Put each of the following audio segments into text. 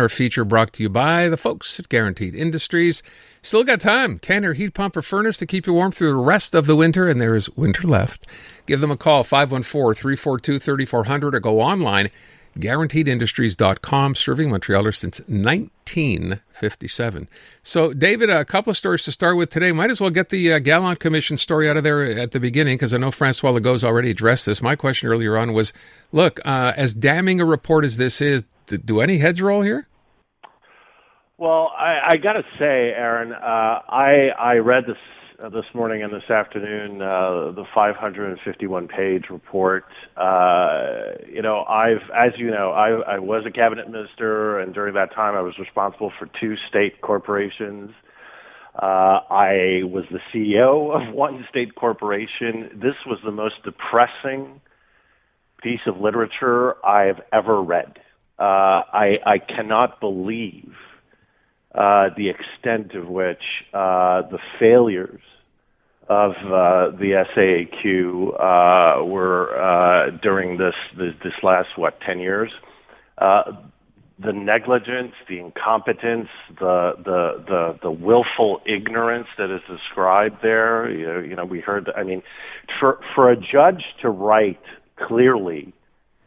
Our feature brought to you by the folks at Guaranteed Industries. Still got time. Can or heat pump or furnace to keep you warm through the rest of the winter, and there is winter left. Give them a call, 514-342-3400, or go online, guaranteedindustries.com, serving Montrealers since 1957. So, David, a couple of stories to start with today. Might as well get the Gallant Commission story out of there at the beginning, because I know Francois Legault's already addressed this. My question earlier on was, look, as damning a report as this is, do any heads roll here? Well, I got to say, Aaron, I read this morning and this afternoon the 551-page report. I was a cabinet minister, and during that time, I was responsible for 2 state corporations. I was the CEO of one state corporation. This was the most depressing piece of literature I've ever read. I cannot believe the extent of which the failures of the SAAQ were during this last 10 years. The negligence, the incompetence, the willful ignorance that is described there. We heard. I mean, for a judge to write clearly,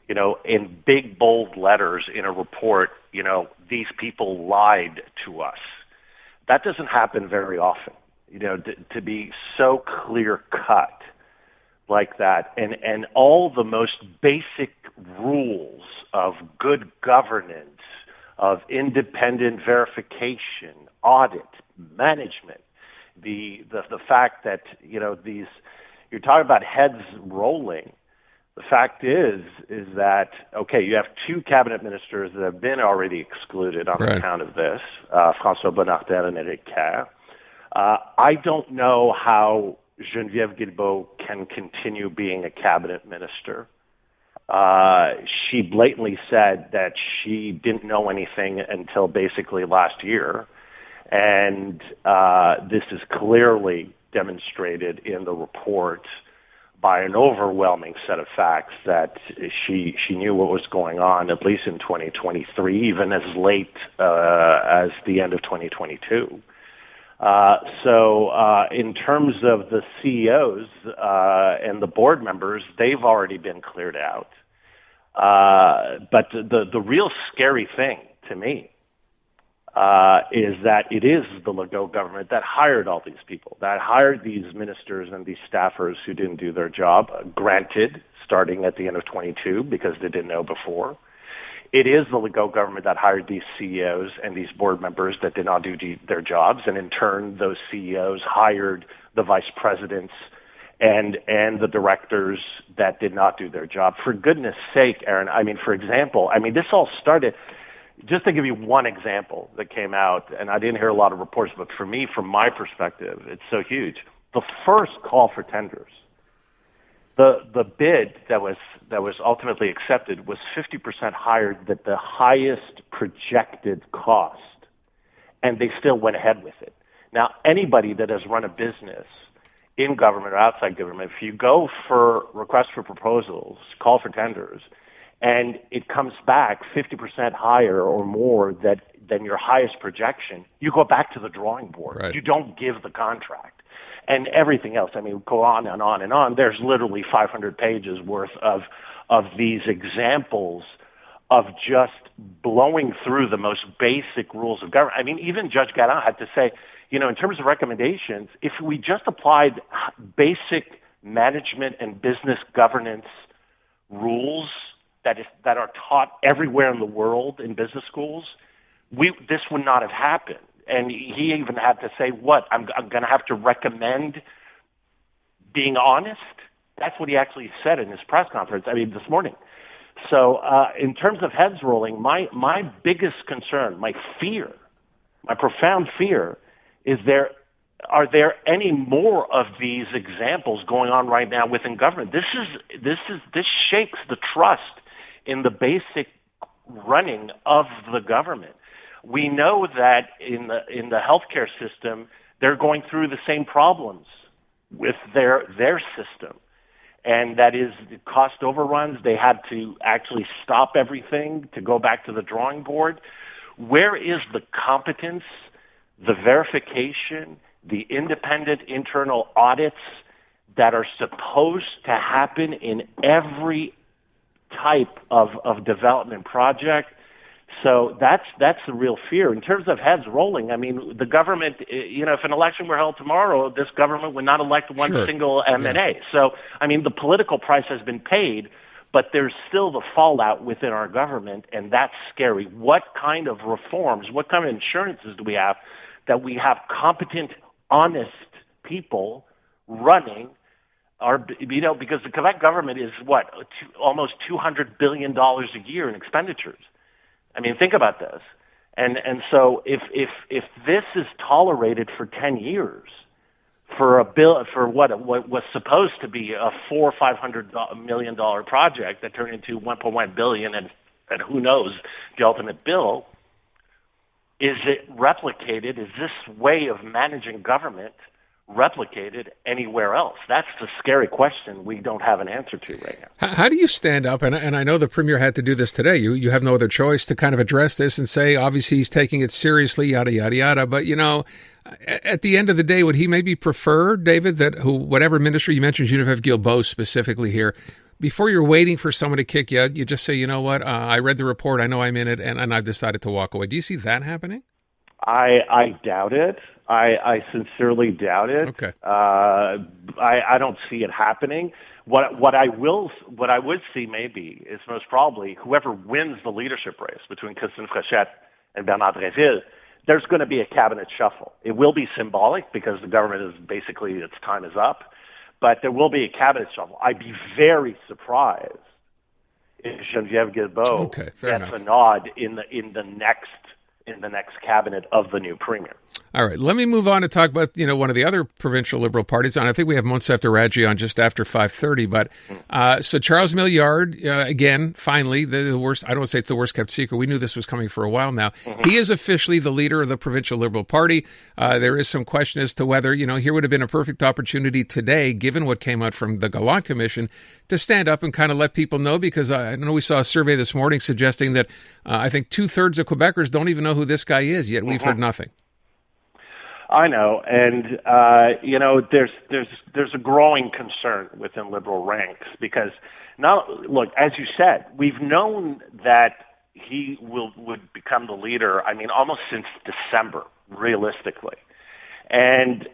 in big, bold letters in a report, these people lied to us. That doesn't happen very often, to be so clear-cut like that. And all the most basic rules of good governance, of independent verification, audit, management, the fact that, you're talking about heads rolling. The fact is that, okay, you have 2 cabinet ministers that have been already excluded on account of this, François Bonnardel and Éric Kerr. I don't know how Genevieve Guilbault can continue being a cabinet minister. She blatantly said that she didn't know anything until basically last year, and this is clearly demonstrated in the report by an overwhelming set of facts that she knew what was going on, at least in 2023, even as late as the end of 2022. So in terms of the CEOs and the board members, they've already been cleared out. But the real scary thing to me is that it is the Legault government that hired all these people, that hired these ministers and these staffers who didn't do their job, granted, starting at the end of 22, because they didn't know before. It is the Legault government that hired these CEOs and these board members that did not do their jobs, and in turn, those CEOs hired the vice presidents and the directors that did not do their job. For goodness sake, Aaron, for example, this all started... Just to give you one example that came out, and I didn't hear a lot of reports, but for me, from my perspective, it's so huge. The first call for tenders, the bid that was ultimately accepted was 50% higher than the highest projected cost, and they still went ahead with it. Now, anybody that has run a business in government or outside government, if you go for requests for proposals, call for tenders, and it comes back 50% higher or more than your highest projection, you go back to the drawing board. Right. You don't give the contract. And everything else, go on and on and on. There's literally 500 pages worth of these examples of just blowing through the most basic rules of government. Even Judge Gallant had to say, in terms of recommendations, if we just applied basic management and business governance rules that are taught everywhere in the world in business schools, this would not have happened. And he even had to say, I'm going to have to recommend being honest? That's what he actually said in his press conference, this morning. So in terms of heads rolling, my biggest concern, my profound fear, is are there any more of these examples going on right now within government? This shakes the trust in the basic running of the government. We know that in the healthcare system, they're going through the same problems with their system, and that is the cost overruns. They had to actually stop everything to go back to the drawing board. where is the competence, the verification, the independent internal audits that are supposed to happen in every type of development project? So that's the real fear. In terms of heads rolling, I mean, the government, if an election were held tomorrow, this government would not elect one single M&A. Yeah. So, I mean, the political price has been paid, but there's still the fallout within our government, and that's scary. What kind of reforms, what kind of insurances do we have that we have competent, honest people running our, because the Quebec government is almost $200 billion a year in expenditures. I mean, think about this. And so if this is tolerated for 10 years for a bill, for what was supposed to be a $400 or $500 million project that turned into $1.1 billion, and who knows the ultimate bill, is it replicated? Is this way of managing government replicated anywhere else? That's the scary question we don't have an answer to right now. How do you stand up, and I know the Premier had to do this today, you have no other choice to kind of address this and say, obviously he's taking it seriously, yada, yada, yada, but, at the end of the day, would he maybe prefer, David, that whatever ministry, you mentioned Genevieve Guilbault specifically here, before you're waiting for someone to kick you out, you just say, you know what, I read the report, I know I'm in it, and I've decided to walk away. Do you see that happening? I doubt it. I sincerely doubt it. Okay. I don't see it happening. What I would see maybe is most probably whoever wins the leadership race between Christine Fréchette and Bernard Dréville, there's going to be a cabinet shuffle. It will be symbolic because the government is basically, its time is up, but there will be a cabinet shuffle. I'd be very surprised if Genevieve Guilbault gets a nod in the next cabinet of the new premier. All right, let me move on to talk about one of the other provincial Liberal parties, and I think we have Monsef Daraji on just after 5:30. But so Charles Milliard, again, finally, the worst. I don't want to say it's the worst kept secret. We knew this was coming for a while now. Mm-hmm. He is officially the leader of the provincial Liberal Party. There is some question as to whether here would have been a perfect opportunity today, given what came out from the Gallant Commission, to stand up and kind of let people know, because I know we saw a survey this morning suggesting that I think 2/3 of Quebecers don't even know who this guy is, yet we've heard nothing. I know, and there's a growing concern within Liberal ranks because look, as you said, we've known that he would become the leader. I mean, almost since December, realistically, and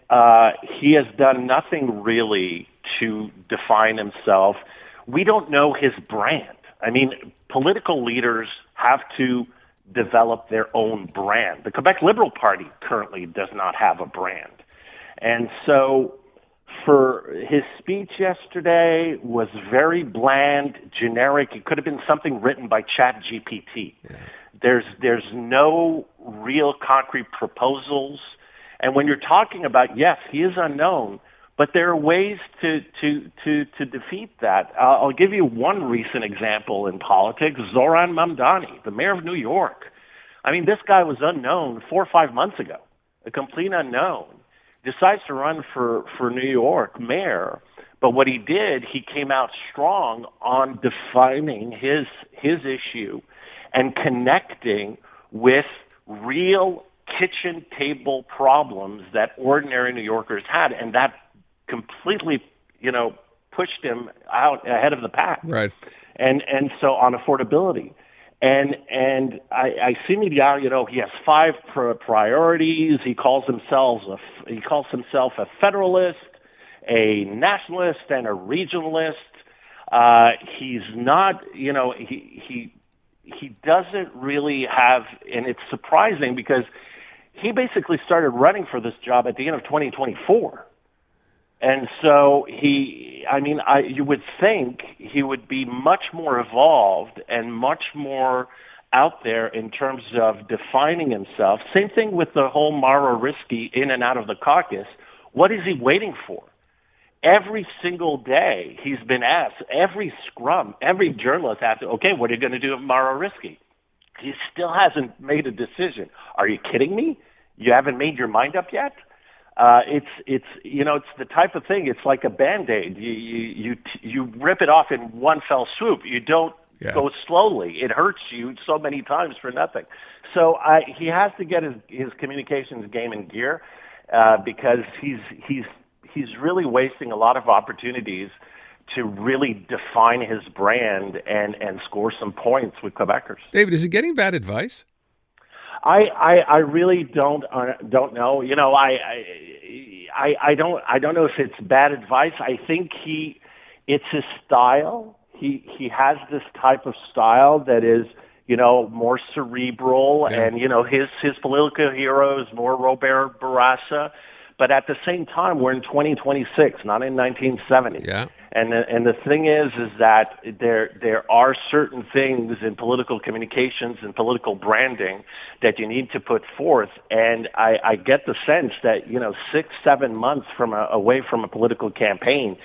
he has done nothing really to define himself. We don't know his brand. I mean, political leaders have to develop their own brand. The Quebec Liberal Party currently does not have a brand. And so for his speech yesterday was very bland, generic. It could have been something written by ChatGPT. Yeah. There's no real concrete proposals. And when you're talking about, yes, he is unknown, but there are ways to defeat that. I'll give you one recent example in politics. Zoran Mamdani, the mayor of New York. I mean, this guy was unknown 4 or 5 months ago, a complete unknown. Decides to run for New York mayor. But what he did, he came out strong on defining his issue and connecting with real kitchen table problems that ordinary New Yorkers had, and that completely, pushed him out ahead of the pack. Right. And so on affordability. And I see Milliard, he has 5 priorities. He calls himself a federalist, a nationalist, and a regionalist. He's not, he doesn't really have, and it's surprising because he basically started running for this job at the end of 2024. And so you would think he would be much more evolved and much more out there in terms of defining himself. Same thing with the whole Mauro Risky in and out of the caucus. What is he waiting for? Every single day he's been asked, every scrum, every journalist asked, okay, what are you going to do with Mauro Risky? He still hasn't made a decision. Are you kidding me? You haven't made your mind up yet? It's the type of thing. It's like a Band-Aid. You rip it off in one fell swoop. You don't Go slowly. It hurts you so many times for nothing. So he has to get his communications game in gear because he's really wasting a lot of opportunities to really define his brand and score some points with Quebecers. David, is he getting bad advice? I really don't know. You know, I don't know if it's bad advice. I think it's his style. He has this type of style that is, you know, more cerebral, and you know his political hero is more Robert Bourassa. But at the same time, we're in 2026, not in 1970. Yeah. And the thing is that there are certain things in political communications and political branding that you need to put forth. And I get the sense that, you know, 6-7 months away from a political campaign,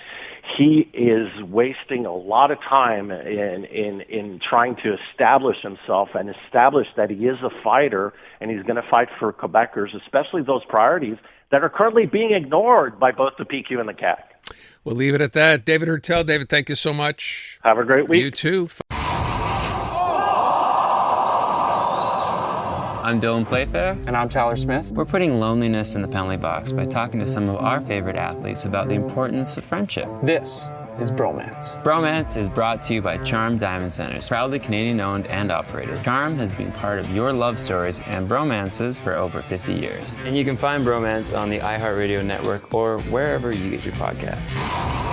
he is wasting a lot of time in trying to establish himself and establish that he is a fighter and he's going to fight for Quebecers, especially those priorities that are currently being ignored by both the PQ and the CAQ. We'll leave it at that. David Heurtel. David, thank you so much. Have a great week. You too. I'm Dylan Playfair. And I'm Tyler Smith. We're putting loneliness in the penalty box by talking to some of our favorite athletes about the importance of friendship. This is Bromance. Bromance is brought to you by Charm Diamond Centers, proudly Canadian-owned and operated. Charm has been part of your love stories and bromances for over 50 years. And you can find Bromance on the iHeartRadio network or wherever you get your podcasts.